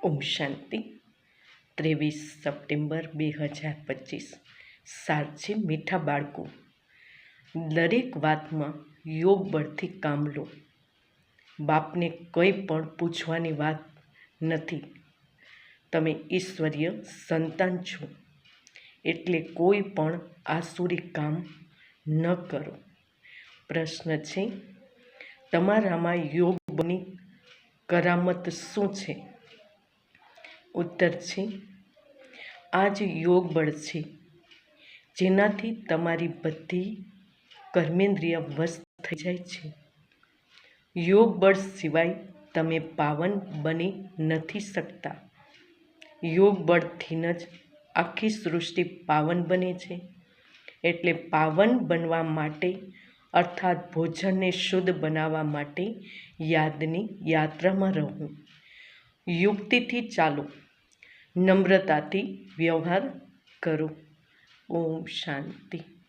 ઓમ શાંતિ. 23 September 2025. સાર છે મીઠા બાળકો, દરેક વાતમાં યોગ બળથી કામ લો. બાપને કંઈ પણ પૂછવાની વાત નથી. તમે ઈશ્વરીય સંતાન છો, એટલે કોઈ પણ આસુરી કામ ન કરો. પ્રશ્ન છે, તમારામાં યોગ બળની કરામત શું છે? ઉત્તર છે, આ જ યોગ બળ છે જેનાથી તમારી બધી કર્મેન્દ્રિય વશ થઈ જાય છે. યોગ બળ સિવાય તમે પાવન બની નથી શકતા. યોગ બળથી જ આખી સૃષ્ટિ પાવન બને છે. એટલે પાવન બનવા માટે, અર્થાત ભોજનને શુદ્ધ બનાવવા માટે યાદની યાત્રામાં રહો. યુક્તિથી ચાલો, નમ્રતાથી વ્યવહાર કરો. ઓમ શાંતિ.